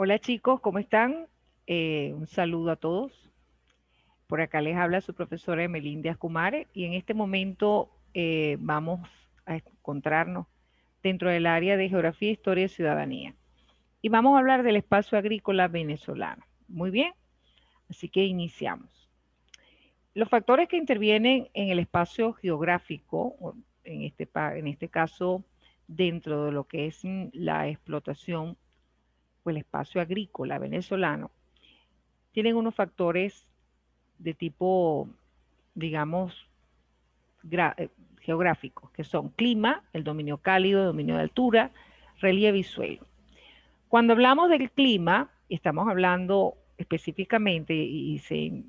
Hola chicos, ¿cómo están? Un saludo a todos. Por acá les habla su profesora Emelindia Kumare y en este momento vamos a encontrarnos dentro del área de Geografía, Historia y Ciudadanía. Y vamos a hablar del espacio agrícola venezolano. Muy bien, así que iniciamos. Los factores que intervienen en el espacio geográfico, en este caso dentro de lo que es la explotación o el espacio agrícola venezolano, tienen unos factores de tipo, digamos, geográficos, que son clima, el dominio cálido, dominio de altura, relieve y suelo. Cuando hablamos del clima, estamos hablando específicamente, y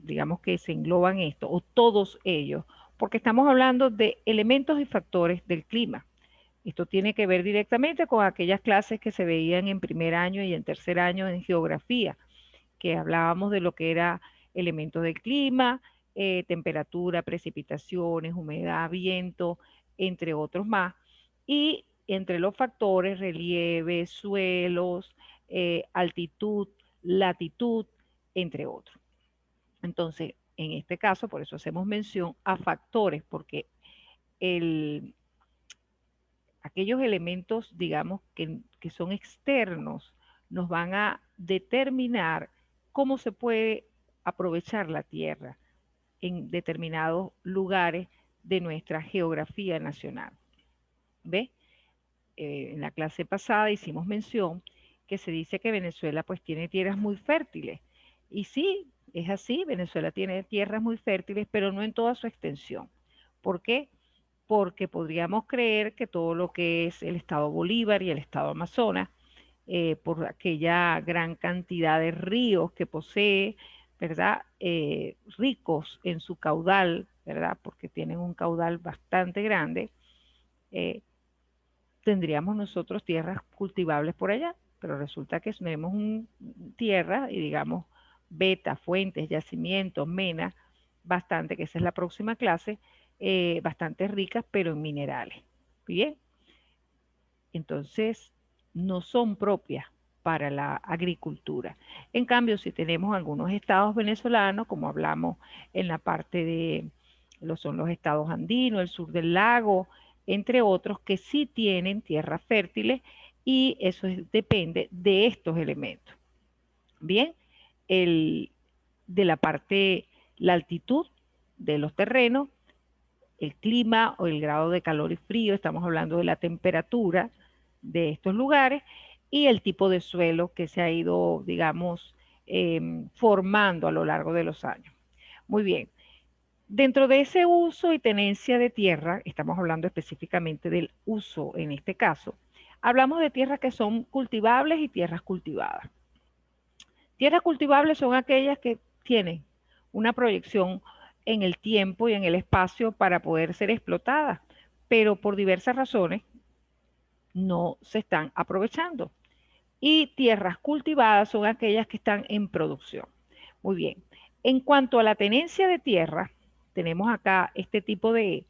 digamos que se engloban esto, o todos ellos, porque estamos hablando de elementos y factores del clima. Esto tiene que ver directamente con aquellas clases que se veían en primer año y en tercer año en geografía, que hablábamos de lo que era elementos del clima, temperatura, precipitaciones, humedad, viento, entre otros más. Y entre los factores, relieve, suelos, altitud, latitud, entre otros. Entonces, en este caso, por eso hacemos mención a factores, porque el, aquellos elementos, digamos, que son externos, nos van a determinar cómo se puede aprovechar la tierra en determinados lugares de nuestra geografía nacional. ¿Ve? En la clase pasada hicimos mención que se dice que Venezuela pues tiene tierras muy fértiles. Y sí, es así, Venezuela tiene tierras muy fértiles, pero no en toda su extensión. ¿Por qué? Porque podríamos creer que todo lo que es el estado Bolívar y el estado Amazonas, por aquella gran cantidad de ríos que posee, ¿verdad? Ricos en su caudal, ¿verdad? Porque tienen un caudal bastante grande, eh, tendríamos nosotros tierras cultivables por allá, pero resulta que tenemos tierra y digamos beta, fuentes, yacimientos, menas, bastante, que esa es la próxima clase, bastante ricas, pero en minerales. Bien, entonces no son propias para la agricultura. En cambio, si tenemos algunos estados venezolanos, como hablamos en la parte de son los estados andinos, el sur del lago, entre otros, que sí tienen tierras fértiles y eso depende de estos elementos. Bien, el, de la parte, la altitud de los terrenos, el clima o el grado de calor y frío, estamos hablando de la temperatura de estos lugares y el tipo de suelo que se ha ido, digamos, formando a lo largo de los años. Muy bien. Dentro de ese uso y tenencia de tierra, estamos hablando específicamente del uso en este caso, hablamos de tierras que son cultivables y tierras cultivadas. Tierras cultivables son aquellas que tienen una proyección en el tiempo y en el espacio para poder ser explotadas, pero por diversas razones no se están aprovechando. Y tierras cultivadas son aquellas que están en producción. Muy bien. En cuanto a la tenencia de tierra, tenemos acá este tipo de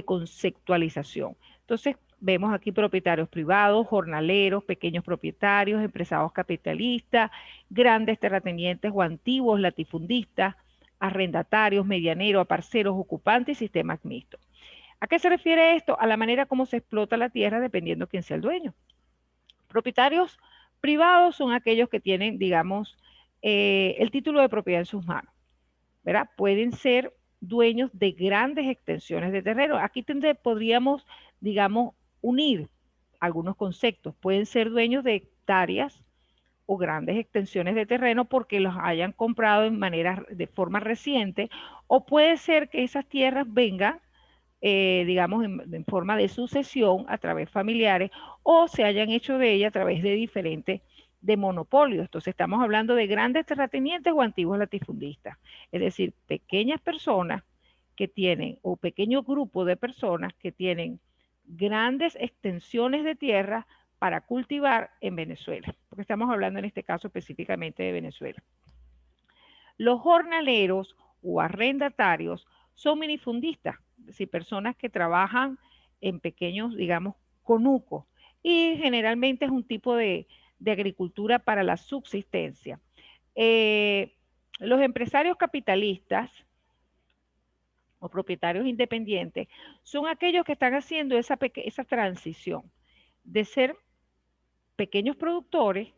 conceptualización. Entonces, vemos aquí propietarios privados, jornaleros, pequeños propietarios, empresarios capitalistas, grandes terratenientes o antiguos latifundistas, arrendatarios, medianeros, aparceros, ocupantes y sistemas mixtos. ¿A qué se refiere esto? A la manera como se explota la tierra dependiendo quién sea el dueño. Propietarios privados son aquellos que tienen, digamos, el título de propiedad en sus manos, ¿verdad? Pueden ser dueños de grandes extensiones de terreno. Aquí podríamos, digamos, unir algunos conceptos. Pueden ser dueños de hectáreas o grandes extensiones de terreno porque los hayan comprado de forma reciente, o puede ser que esas tierras vengan digamos, en forma de sucesión a través familiares o se hayan hecho de ella a través de diferentes de monopolios. Entonces estamos hablando de grandes terratenientes o antiguos latifundistas, es decir, pequeñas personas que tienen o pequeño grupo de personas que tienen grandes extensiones de tierra para cultivar en Venezuela, porque estamos hablando en este caso específicamente de Venezuela. Los jornaleros o arrendatarios son minifundistas, es decir, personas que trabajan en pequeños, digamos, conucos. Y generalmente es un tipo de agricultura para la subsistencia. Los empresarios capitalistas o propietarios independientes son aquellos que están haciendo esa transición de ser pequeños productores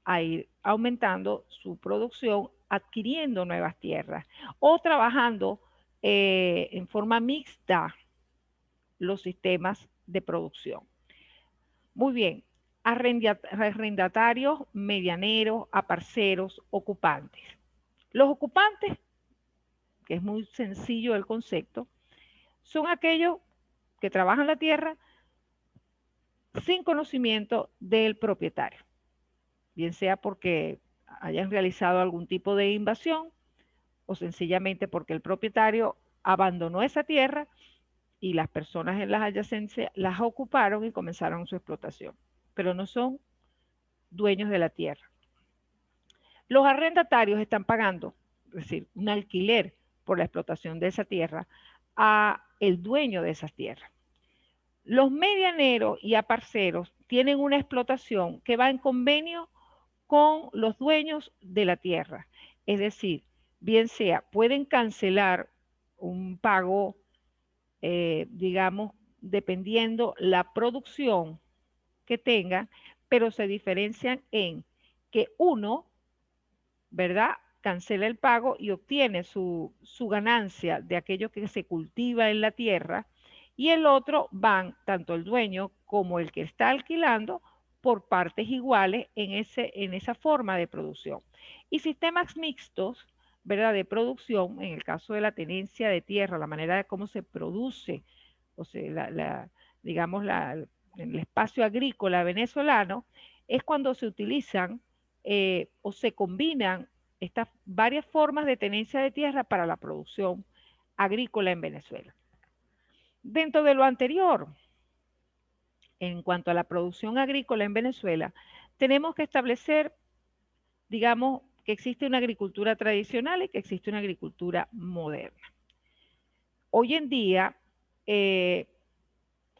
a ir aumentando su producción, adquiriendo nuevas tierras o trabajando en forma mixta los sistemas de producción. Muy bien, arrendatarios, medianeros, aparceros, ocupantes. Los ocupantes, que es muy sencillo el concepto, son aquellos que trabajan la tierra sin conocimiento del propietario, bien sea porque hayan realizado algún tipo de invasión o sencillamente porque el propietario abandonó esa tierra y las personas en las adyacencias las ocuparon y comenzaron su explotación, pero no son dueños de la tierra. Los arrendatarios están pagando, es decir, un alquiler por la explotación de esa tierra a el dueño de esas tierras. Los medianeros y aparceros tienen una explotación que va en convenio con los dueños de la tierra. Es decir, bien sea, pueden cancelar un pago, digamos, dependiendo la producción que tengan, pero se diferencian en que uno, ¿verdad? Cancela el pago y obtiene su ganancia de aquello que se cultiva en la tierra, y el otro van tanto el dueño como el que está alquilando por partes iguales en esa forma de producción. Y sistemas mixtos, ¿verdad? De producción, en el caso de la tenencia de tierra, la manera de cómo se produce, o sea, digamos, el espacio agrícola venezolano, es cuando se utilizan o se combinan estas varias formas de tenencia de tierra para la producción agrícola en Venezuela. Dentro de lo anterior, en cuanto a la producción agrícola en Venezuela, tenemos que establecer, digamos, que existe una agricultura tradicional y que existe una agricultura moderna. Hoy en día,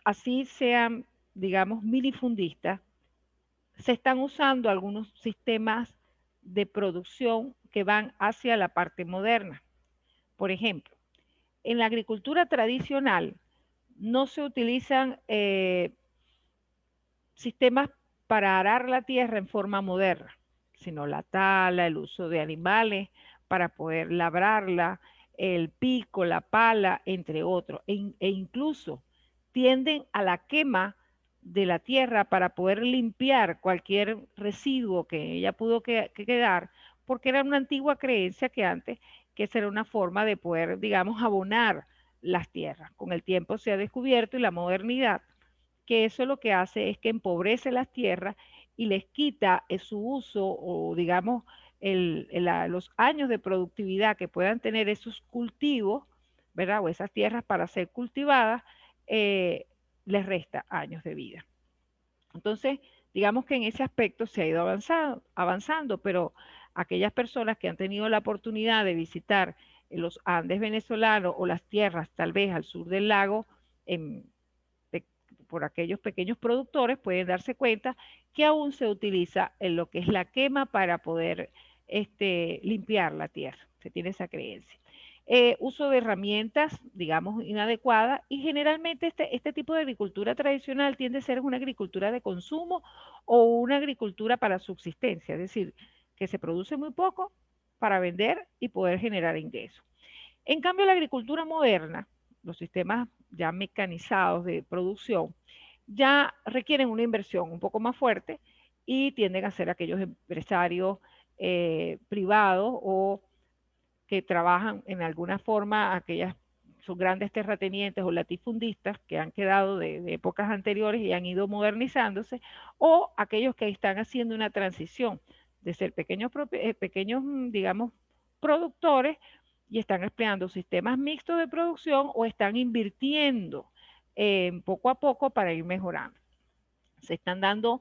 así sean, digamos, minifundistas, se están usando algunos sistemas de producción que van hacia la parte moderna. Por ejemplo, en la agricultura tradicional no se utilizan sistemas para arar la tierra en forma moderna, sino la tala, el uso de animales para poder labrarla, el pico, la pala, entre otros, e incluso tienden a la quema de la tierra para poder limpiar cualquier residuo que ella pudo quedar, porque era una antigua creencia que antes, que esa era una forma de poder, digamos, abonar las tierras. Con el tiempo se ha descubierto y la modernidad que eso lo que hace es que empobrece las tierras y les quita su uso o digamos los años de productividad que puedan tener esos cultivos, ¿verdad? O esas tierras para ser cultivadas, les resta años de vida. Entonces, digamos que en ese aspecto se ha ido avanzando, pero aquellas personas que han tenido la oportunidad de visitar los Andes venezolanos o las tierras tal vez al sur del lago, en, por aquellos pequeños productores, pueden darse cuenta que aún se utiliza en lo que es la quema para poder limpiar la tierra. Se tiene esa creencia. Uso de herramientas, digamos, inadecuadas, y generalmente este tipo de agricultura tradicional tiende a ser una agricultura de consumo o una agricultura para subsistencia, es decir, que se produce muy poco para vender y poder generar ingresos. En cambio, la agricultura moderna, los sistemas ya mecanizados de producción, ya requieren una inversión un poco más fuerte y tienden a ser aquellos empresarios privados o que trabajan en alguna forma, aquellas son grandes terratenientes o latifundistas que han quedado de épocas anteriores y han ido modernizándose, o aquellos que están haciendo una transición de ser pequeños digamos, productores y están empleando sistemas mixtos de producción o están invirtiendo poco a poco para ir mejorando. Se están dando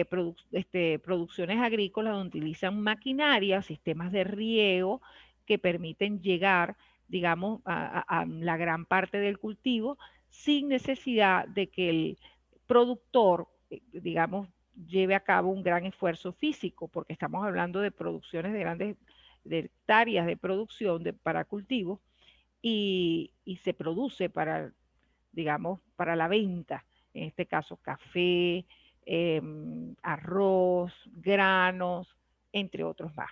producciones agrícolas donde utilizan maquinaria, sistemas de riego que permiten llegar, digamos, a la gran parte del cultivo sin necesidad de que el productor, digamos, lleve a cabo un gran esfuerzo físico, porque estamos hablando de producciones de grandes, de hectáreas de producción para cultivos y se produce para, digamos, para la venta, en este caso café, arroz, granos, entre otros más.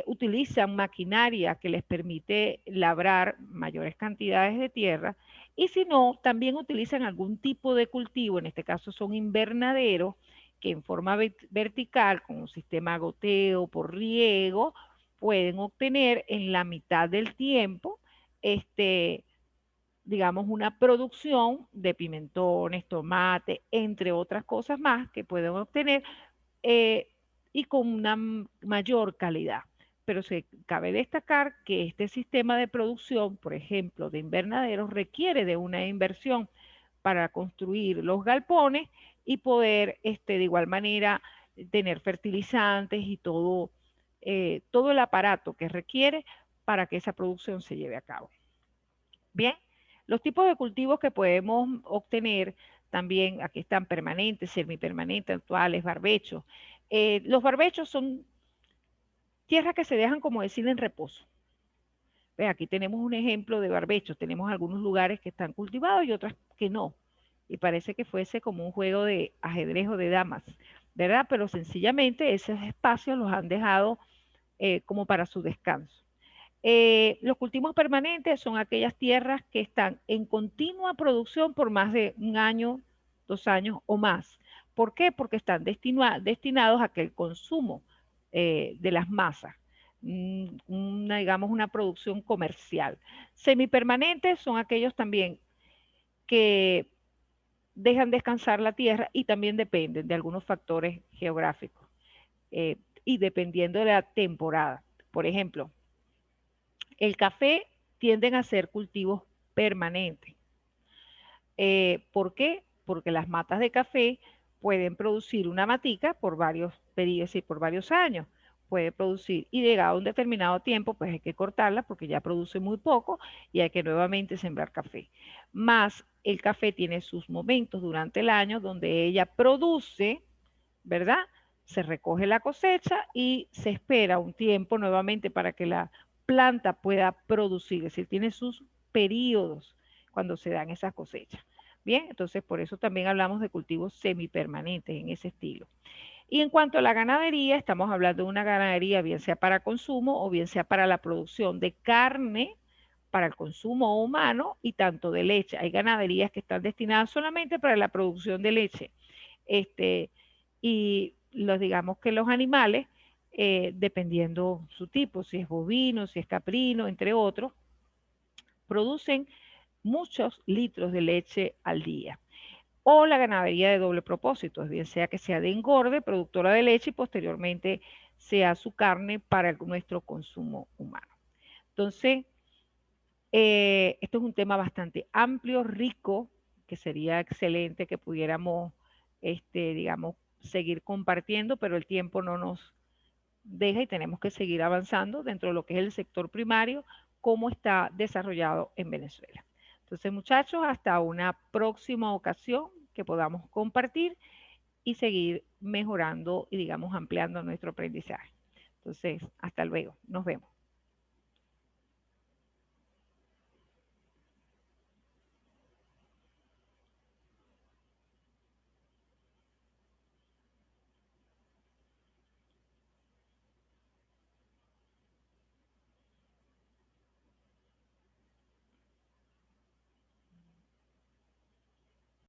Utilizan maquinaria que les permite labrar mayores cantidades de tierra y si no, también utilizan algún tipo de cultivo, en este caso son invernaderos, que en forma vertical, con un sistema goteo por riego, pueden obtener en la mitad del tiempo, digamos, una producción de pimentones, tomate, entre otras cosas más que pueden obtener eh, y con una mayor calidad. Pero se cabe destacar que este sistema de producción, por ejemplo, de invernaderos, requiere de una inversión para construir los galpones y poder, de igual manera, tener fertilizantes y todo el aparato que requiere para que esa producción se lleve a cabo. Bien, los tipos de cultivos que podemos obtener también, aquí están permanentes, semipermanentes, actuales, barbechos. Los barbechos son tierras que se dejan, como decir, en reposo. Ve, aquí tenemos un ejemplo de barbechos. Tenemos algunos lugares que están cultivados y otros que no. Y parece que fuese como un juego de ajedrez o de damas, ¿verdad? Pero sencillamente esos espacios los han dejado como para su descanso. Los cultivos permanentes son aquellas tierras que están en continua producción por más de un año, 2 años o más. ¿Por qué? Porque están destinados a que el consumo de las masas, digamos, una producción comercial. Semipermanentes son aquellos también que dejan descansar la tierra y también dependen de algunos factores geográficos y dependiendo de la temporada. Por ejemplo, el café tienden a ser cultivos permanentes. ¿Por qué? Porque las matas de café pueden producir una matica por varios periodos y por varios años. Puede producir y llegado a un determinado tiempo, pues hay que cortarla porque ya produce muy poco y hay que nuevamente sembrar café. Más el café tiene sus momentos durante el año donde ella produce, ¿verdad? Se recoge la cosecha y se espera un tiempo nuevamente para que la planta pueda producir, es decir, tiene sus periodos cuando se dan esas cosechas. Bien, entonces por eso también hablamos de cultivos semipermanentes en ese estilo. Y en cuanto a la ganadería, estamos hablando de una ganadería bien sea para consumo o bien sea para la producción de carne para el consumo humano y tanto de leche. Hay ganaderías que están destinadas solamente para la producción de leche. Y digamos que los animales, dependiendo su tipo, si es bovino, si es caprino, entre otros, producen muchos litros de leche al día. O la ganadería de doble propósito, bien sea que sea de engorde, productora de leche y posteriormente sea su carne para nuestro consumo humano. Entonces, esto es un tema bastante amplio, rico, que sería excelente que pudiéramos, digamos, seguir compartiendo, pero el tiempo no nos deja y tenemos que seguir avanzando dentro de lo que es el sector primario, cómo está desarrollado en Venezuela. Entonces, muchachos, hasta una próxima ocasión que podamos compartir y seguir mejorando y, digamos, ampliando nuestro aprendizaje. Entonces, hasta luego. Nos vemos.